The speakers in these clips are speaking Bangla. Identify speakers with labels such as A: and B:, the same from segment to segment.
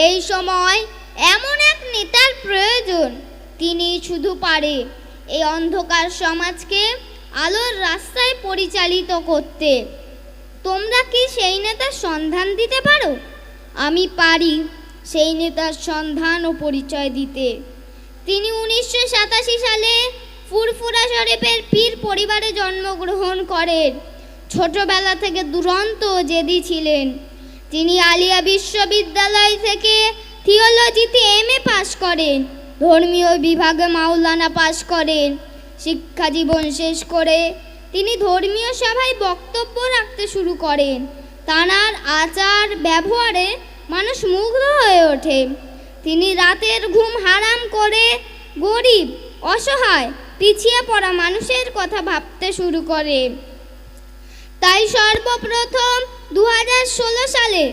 A: এই সময় এমন এক নেতার প্রয়োজন, তিনি শুধু পারে এই অন্ধকার সমাজকে আলোর রাস্তায় পরিচালিত করতে। তোমরা কি সেই নেতার সন্ধান দিতে পারো? আমি পারি সেই নেতার সন্ধান ও পরিচয় দিতে। তিনি 1987 সালে ফুরফুরা শরীফের পীর পরিবারে জন্মগ্রহণ করেন। ছোটবেলা থেকে দুরন্ত জেদি ছিলেন। তিনি আলিয়া বিশ্ববিদ্যালয় থেকে থিওলজিতে এমএ পাশ করেন। ধর্মীয় বিভাগে মাওলানা পাশ করেন। শিক্ষা জীবন শেষ করে তিনি ধর্মীয় সভায় বক্তব্য রাখতে শুরু করেন। তাঁর আচার ব্যবহারে মানুষ মুগ্ধ হয়ে ওঠে। তিনি রাতের ঘুম হারাম করে গরিব, অসহায়, পিছিয়ে পড়া মানুষের কথা ভাবতে শুরু করে। তাই সর্বপ্রথম 2016 সালে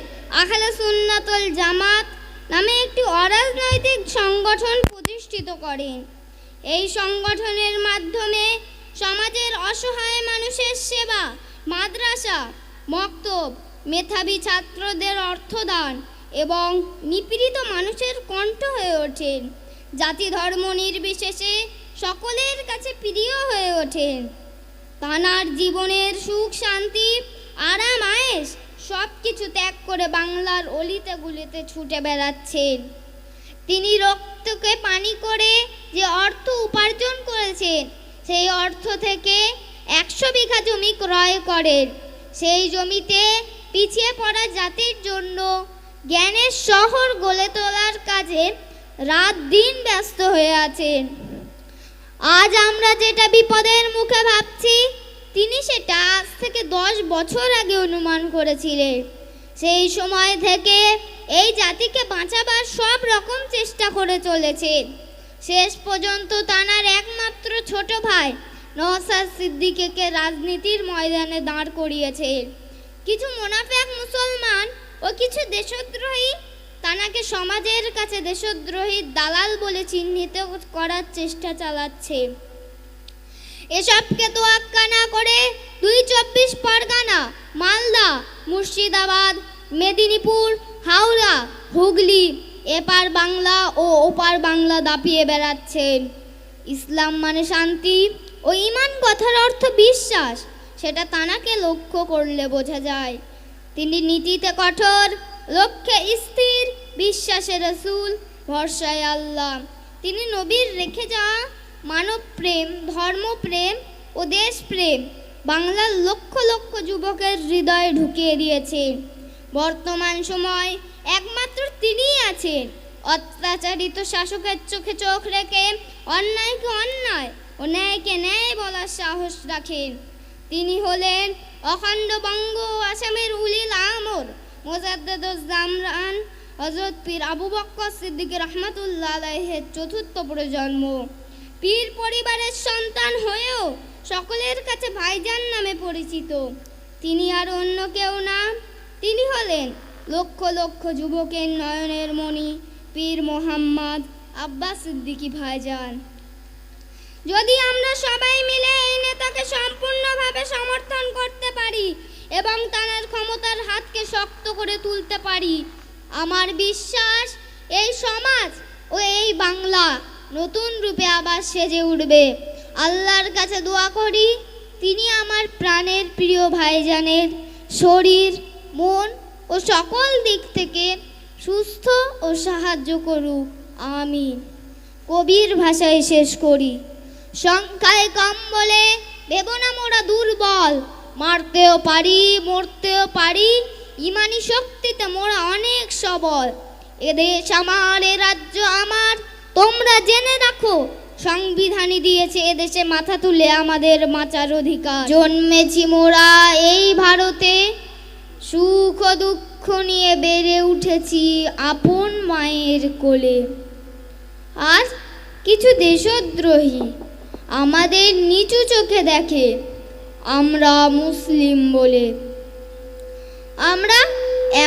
A: আহলে সুন্নাতুল জামাত নামে একটি অরাজনৈতিক সংগঠন প্রতিষ্ঠিত করেন। এই সংগঠনের মাধ্যমে সমাজের অসহায় মানুষের সেবা, মাদ্রাসা, মক্তব, মেধাবী ছাত্রদের অর্থদান এবং নিপীড়িত মানুষের কণ্ঠ হয়ে ওঠেন। জাতি ধর্ম নির্বিশেষে সকলের কাছে প্রিয় হয়ে ওঠেন। তাঁর জীবনের সুখ, শান্তি, আরাম, আয়েশ সব কিছু ত্যাগ করে বাংলার অলিতে গুলিতে ছুটে বেড়াচ্ছেন। তিনি রক্তকে পানি করে যে অর্থ উপার্জন করেছেন, সেই অর্থ থেকে 100 বিঘা জমি ক্রয় করেন। সেই জমিতে পিছিয়ে পড়া জাতির জন্য জ্ঞানের শহর গড়ে তোলার কাজে রাত দিন ব্যস্ত হয়ে আছেন। আজ আমরা যেটা বিপদের মুখে ভাবছি, তিনি সেটা আজ থেকে 10 বছর আগে অনুমান করেছিলেন। সেই সময় থেকে এই জাতিকে বাঁচাবার সব রকম চেষ্টা করে চলেছেন। শেষ পর্যন্ত তাঁর একমাত্র ছোট ভাই নওশাদ সিদ্দিকীকে রাজনীতির ময়দানে দাঁড় করিয়েছেন। কিছু মুনাফেক মুসলমান ও কিছু দেশদ্রোহী তাঁকে সমাজের কাছে দেশদ্রোহীর দালাল বলে চিহ্নিত করার চেষ্টা চালাচ্ছে। এসবকে তোয়াক্কা না করে 24 পরগনা, মালদা, মুর্শিদাবাদ, মেদিনীপুর, হাওড়া, হুগলি, এপার বাংলা ও ওপার বাংলা দাপিয়ে বেড়াচ্ছেন। ইসলাম মানে শান্তি ও ঈমান কথার অর্থ বিশ্বাস, সেটা তাঁকে লক্ষ্য করলে বোঝা যায়। তিনি নীতিতে কঠোর, লক্ষ্যে স্থির, বিশ্বাসে রাসূল, ভরসায় আল্লাহ। তিনি নবীর রেখে যাওয়া মানব প্রেম, ধর্মপ্রেম ও দেশপ্রেম বাংলার লক্ষ লক্ষ যুবকের হৃদয়ে ঢুকিয়ে দিয়েছেন। বর্তমান সময় একমাত্র তিনিই আছেন অত্যাচারিত শাসকের চোখে চোখ রেখে অন্যায়কে অন্যায় ও ন্যায়কে ন্যায় বলার সাহস রাখেন। তিনি হলেন অখণ্ড বঙ্গ ও আসামের উলিল আমর মুজাদ্দেদুজ জামরান হযরত পীর আবু বকর সিদ্দিকী রহমাতুল্লাহ আলাইহির চতুর্থ প্রজন্ম। পীর পরিবারের সন্তান হয়েও সকলের কাছে ভাইজান নামে পরিচিত। তিনি আর অন্য কেউ না, তিনি হলেন লক্ষ লক্ষ যুবকের নয়নের মণি পীর মোহাম্মদ আব্বাস সিদ্দিকী ভাইজান। যদি আমরা সবাই মিলে এই নেতাকে সম্পূর্ণভাবে সমর্থন করতে পারি এবং তাঁর ক্ষমতার হাতকে শক্ত করে তুলতে পারি, আমার বিশ্বাস এই সমাজ ও এই বাংলা নতুন রূপে আবার সেজে উঠবে। আল্লাহর কাছে দোয়া করি তিনি আমার প্রাণের প্রিয় ভাইজানের শরীর, মন ও সকল দিক থেকে সুস্থ ও সাহায্য করুক, আমিন। কবির ভাষায় শেষ করি। সংখ্যায় কম বলে ভেবো না মোরা দুর্বল, মারতেও পারি, মরতেও পারি, ইমানি শক্তিতে মোরা অনেক সবল। এদেশ আমার, এ রাজ্য আমার, তোমরা জেনে রাখো সংবিধানই দিয়েছে এদেশে মাথা তুলে আমাদের বাঁচার অধিকার। জন্মেছি মোরা এই ভারতে, সুখ ও দুঃখ নিয়ে বেড়ে উঠেছি আপন মায়ের কোলে। আর কিছু দেশদ্রোহী আমাদের নিচু চোখে দেখে আমরা মুসলিম বলে। আমরা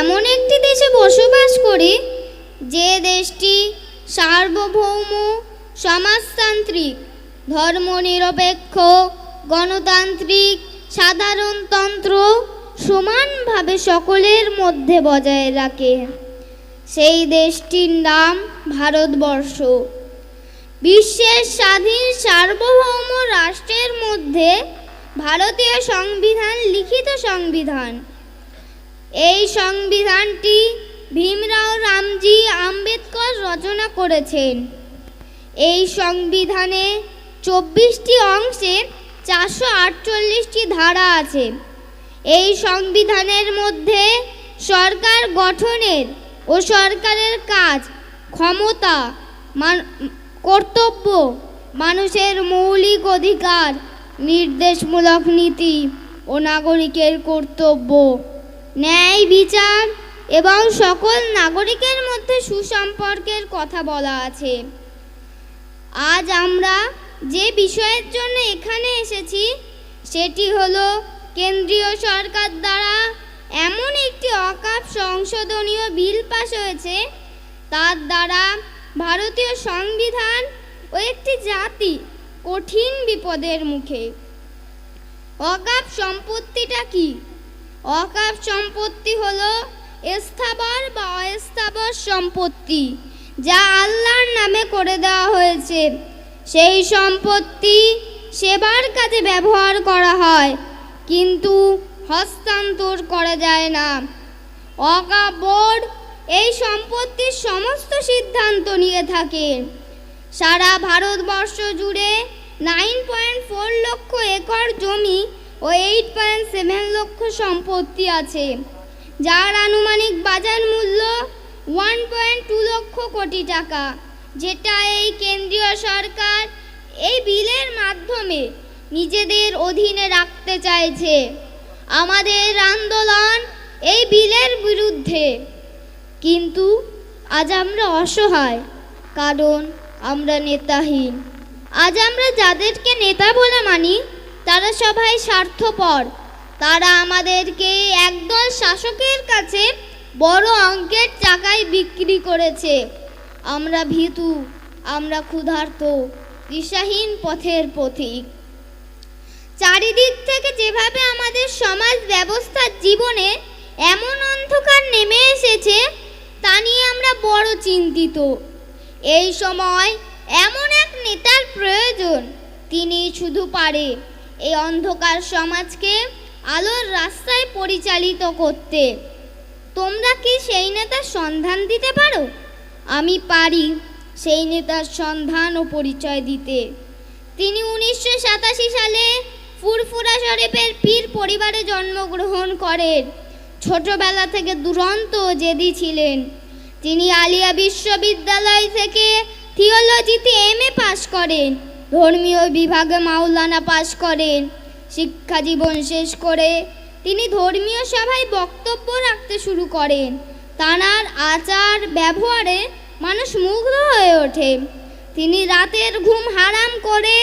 A: এমন একটি দেশে বসবাস করি যে দেশটি সার্বভৌম, সমাজতান্ত্রিক, ধর্মনিরপেক্ষ, গণতান্ত্রিক, সাধারণতন্ত্র সমানভাবে সকলের মধ্যে বজায় রাখে। সেই দেশটির নাম ভারতবর্ষ। বিশ্বের স্বাধীন সার্বভৌম রাষ্ট্রের মধ্যে ভারতীয় সংবিধান লিখিত সংবিধান। এই সংবিধানটি ভীমরাও রামজি আম্বেদকর রচনা করেছেন। এই সংবিধানে 24টি অংশে 448টি ধারা আছে। এই সংবিধানের মধ্যে সরকার গঠনের ও সরকারের কাজ, ক্ষমতা, কর্তব্য, মানুষের মৌলিক অধিকার, নির্দেশমূলক নীতি ও নাগরিকের কর্তব্য, ন্যায় বিচার এবং সকল নাগরিকের মধ্যে সুসম্পর্কের কথা বলা আছে। আজ আমরা যে বিষয়ের জন্য এখানে এসেছি সেটি হলো কেন্দ্রীয় সরকার দ্বারা এমন একটি অকাপ সংশোধনীয় বিল পাস হয়েছে, তার দ্বারা ভারতীয় সংবিধান ও একটি জাতি কঠিন বিপদের মুখে। অকাপ সম্পত্তিটা কি? অকাপ সম্পত্তি হলো স্থাবর বা অস্থাবর সম্পত্তি, যা আল্লাহর নামে করে দেওয়া হয়েছে। সেই সম্পত্তি সেবার কাজে ব্যবহার করা হয়, কিন্তু হস্তান্তর করা যায় না। ওয়াকফ বোর্ড এই সম্পত্তির সমস্ত সিদ্ধান্ত নিয়ে থাকে। সারা ভারতবর্ষ জুড়ে 9.4 লক্ষ একর জমি ও 8.7 লক্ষ সম্পত্তি আছে, যার আনুমানিক বাজার মূল্য 1.2 লক্ষ কোটি টাকা, যেটা এই কেন্দ্রীয় সরকার এই বিলের মাধ্যমে নিজেদের অধীনে রাখতে চাইছে। আমাদের আন্দোলন এই বিলের বিরুদ্ধে, কিন্তু আজ আমরা অসহায়, কারণ আমরা নেতাহীন। আজ আমরা যাদেরকে নেতা বলে মানি তারা সবাই স্বার্থপর। তারা আমাদেরকে একদল শাসকের কাছে বড় অঙ্কের টাকায় বিক্রি করেছে। আমরা ভীতু, আমরা ক্ষুধার্ত, দিশাহীন পথের পথিক। চারিদিক থেকে যেভাবে আমাদের সমাজ ব্যবস্থার জীবনে এমন অন্ধকার নেমে এসেছে তা নিয়ে আমরা বড় চিন্তিত। এই সময় এমন এক নেতার প্রয়োজন, তিনি শুধু পারে এই অন্ধকার সমাজকে আলোর রাস্তায় পরিচালিত করতে। তোমরা কি সেই নেতার সন্ধান দিতে পারো? আমি পারি সেই নেতার সন্ধান ও পরিচয় দিতে। তিনি 1987 সালে ফুরফুরা শরীফের পীর পরিবারে জন্মগ্রহণ করেন। ছোটবেলা থেকে দুরন্ত জেদি ছিলেন। তিনি আলিয়া বিশ্ববিদ্যালয় থেকে থিওলজিতে MA পাশ করেন, ধর্মীয় বিভাগে মাওলানা পাশ করেন। শিক্ষা জীবন শেষ করে তিনি ধর্মীয় সভায় বক্তব্য রাখতে শুরু করেন। তাঁর আচার ব্যবহারে মানুষ মুগ্ধ হয়ে ওঠে। তিনি রাতের ঘুম হারাম করে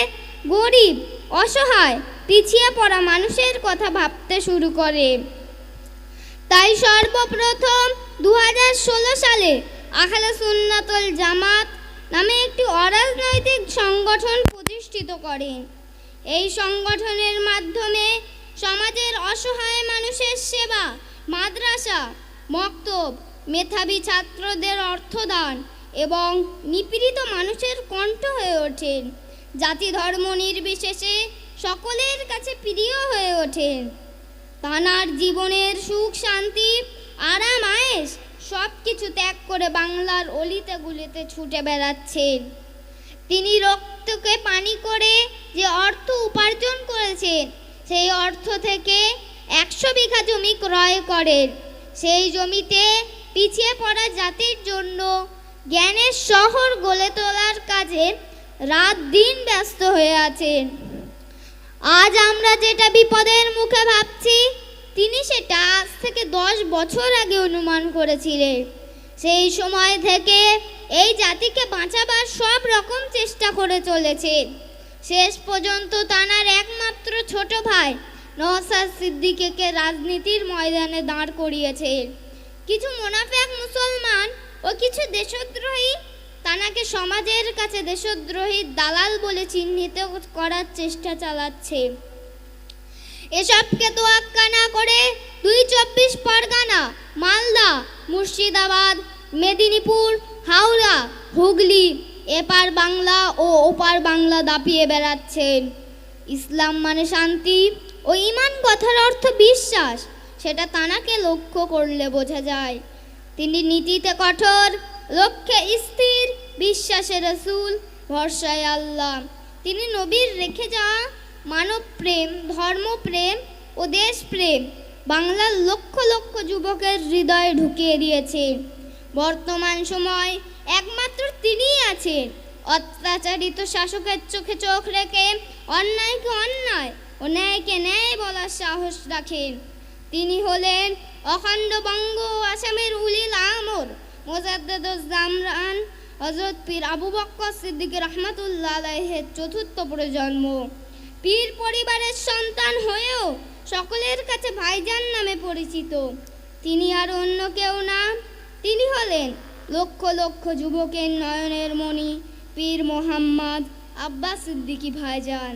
A: গরিব, অসহায়, পিছিয়ে পড়া মানুষের কথা ভাবতে শুরু করে। তাই সর্বপ্রথম 2016 সালে আহলে সুন্নাতুল জামাত নামে একটি অরাজনৈতিক সংগঠন প্রতিষ্ঠিত করেন। এই সংগঠনের মাধ্যমে সমাজের অসহায় মানুষের সেবা, মাদ্রাসা, মক্তব, মেধাবী ছাত্রদের অর্থদান এবং নিপীড়িত মানুষের কণ্ঠ হয়ে ওঠেন। জাতি ধর্ম নির্বিশেষে সকলের কাছে প্রিয় হয়ে ওঠেন। তাঁর জীবনের সুখ, শান্তি, আরাম, আয়েশ সব কিছু ত্যাগ করে বাংলার অলিতে গুলিতে ছুটে বেড়াচ্ছেন। তিনি রক্তকে পানি করে যে অর্থ উপার্জন করেছেন, সেই অর্থ থেকে 100 বিঘা জমি ক্রয় করেন। সেই জমিতে পিছিয়ে পড়া জাতির জন্য জ্ঞানের শহর গড়ে তোলার কাজে রাত দিন ব্যস্ত হয়ে আছেন। আজ আমরা যেটা বিপদের মুখে ভাবছি, তিনি সেটা আজ থেকে 10 বছর আগে অনুমান করেছিলেন। সেই সময় থেকে এই জাতিকে বাঁচাবার সব রকম চেষ্টা করে চলেছেন। শেষ পর্যন্ত তাঁর একমাত্র ছোট ভাই নওশাদ সিদ্দিকীকে রাজনীতির ময়দানে দাঁড় করিয়েছেন। কিছু মুনাফেক মুসলমান ও কিছু দেশদ্রোহী তাঁকে সমাজের কাছে দেশদ্রোহী দালাল বলে চিহ্নিত করার চেষ্টা চালাচ্ছে। এসবকে তোয়াক্কা না করে 2 চব্বিশ পরগনা, মালদা, মুর্শিদাবাদ, মেদিনীপুর, হাওড়া, হুগলি, এপার বাংলা ও ওপার বাংলা দাপিয়ে বেড়াচ্ছেন। ইসলাম মানে শান্তি ও ঈমান কথার অর্থ বিশ্বাস, সেটা তাঁকে লক্ষ্য করলে বোঝা যায়। তিনি নীতিতে কঠোর, লক্ষ্যে স্থির, বিশ্বাসে রাসূল, ভরসায় আল্লাহ। তিনি নবীর রেখে যাওয়া মানব প্রেম, ধর্মপ্রেম ও দেশপ্রেম বাংলার লক্ষ লক্ষ যুবকের হৃদয়ে ঢুকিয়ে দিয়েছেন। বর্তমান সময় একমাত্র তিনিই আছেন অত্যাচারিত শাসকের চোখে চোখ রেখে অন্যায়কে অন্যায় ও ন্যায়কে ন্যায় বলার সাহস রাখেন। তিনি হলেন অখণ্ড বঙ্গ ও আসামের উলিল আমর মুজাদ্দেদুজ জামরান হযরত পীর আবু বকর সিদ্দিক রহমাতুল্লাহ আলাইহির চতুর্থ প্রজন্ম। পীর পরিবারের সন্তান হয়েও সকলের কাছে ভাইজান নামে পরিচিত। তিনি আর অন্য কেউ না, তিনি হলেন লক্ষ লক্ষ যুবকের নয়নের মণি পীর মোহাম্মদ আব্বাস সিদ্দিকী ভাইজান।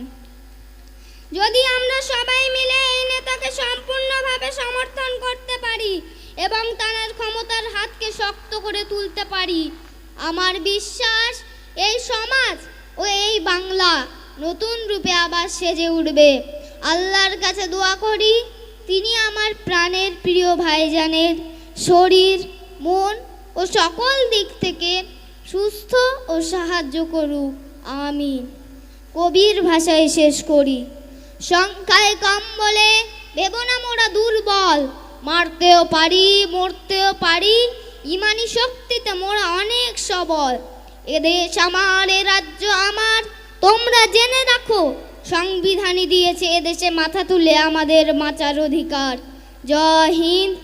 A: যদি আমরা সবাই মিলে এই নেতাকে সম্পূর্ণভাবে সমর্থন করতে পারি এবং তার ক্ষমতার হাতকে শক্ত করে তুলতে পারি, আমার বিশ্বাস এই সমাজ ও এই বাংলা নতুন রূপে আবার সেজে উঠবে। আল্লাহর কাছে দোয়া করি তিনি আমার প্রাণের প্রিয় ভাইজানের শরীর, মন ও সকল দিক থেকে সুস্থ ও সাহায্য করুক, আমিন। কবির ভাষায় শেষ করি। সংখ্যায় কম বলে ভেবো না মোরা দুর্বল, মারতেও পারি মরতেও পারি, ইমানি শক্তিতে মোরা অনেক সবল। এদেশ আমার, এ রাজ্য আমার, তোমরা জেনে রাখো সংবিধানই দিয়েছে এদেশে মাথা তুলে আমাদের বাঁচার অধিকার। জয় হিন্দ।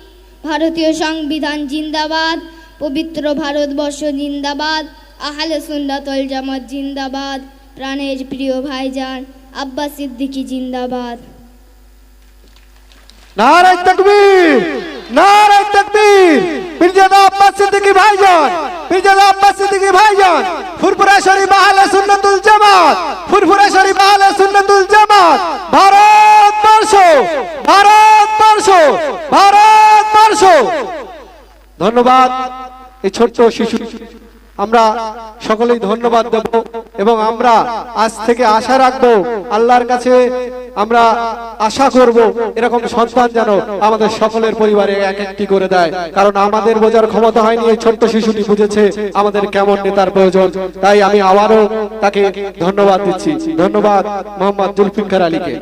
A: ভারতীয় সংবিধান জিন্দাবাদ, পবিত্র ভারতবর্ষ জিন্দাবাদ, আহলে সুন্নাত ওয়াল জামাত জিন্দাবাদ, প্রাণের প্রিয় ভাইজান আব্বাস সিদ্দিকী জিন্দাবাদ।
B: নারে তাকবীর, নারে তাকবীর। পীরজাদা আব্বাস সিদ্দিকী ভাইজান, পীরজাদা আব্বাস সিদ্দিকী ভাইজান, ফুরফুরা শরীফ আহলে সুন্নাতুল জামাত, ফুরফুরা শরীফ আহলে সুন্নাতুল জামাত। ভারতবর্ষ, ভারতবর্ষ, ভারতবর্ষ। ধন্যবাদ। এই ছোট্ট শিশু আমরা সকলেই ধন্যবাদ দেব এবং আমরা আজ থেকে আশা রাখবো, আল্লাহর কাছে আমরা আশা করব এরকম সন্তান যেন আমাদের সকলের পরিবারে এক একটি করে দেয়। কারণ আমাদের বোঝার ক্ষমতা হয়নি, এই ছোট্ট শিশুটি বুঝেছে আমাদের কেমন নেতার প্রয়োজন। তাই আমি আবারও তাকে ধন্যবাদ দিচ্ছি। ধন্যবাদ মোহাম্মদ জুলফিকার আলীকে।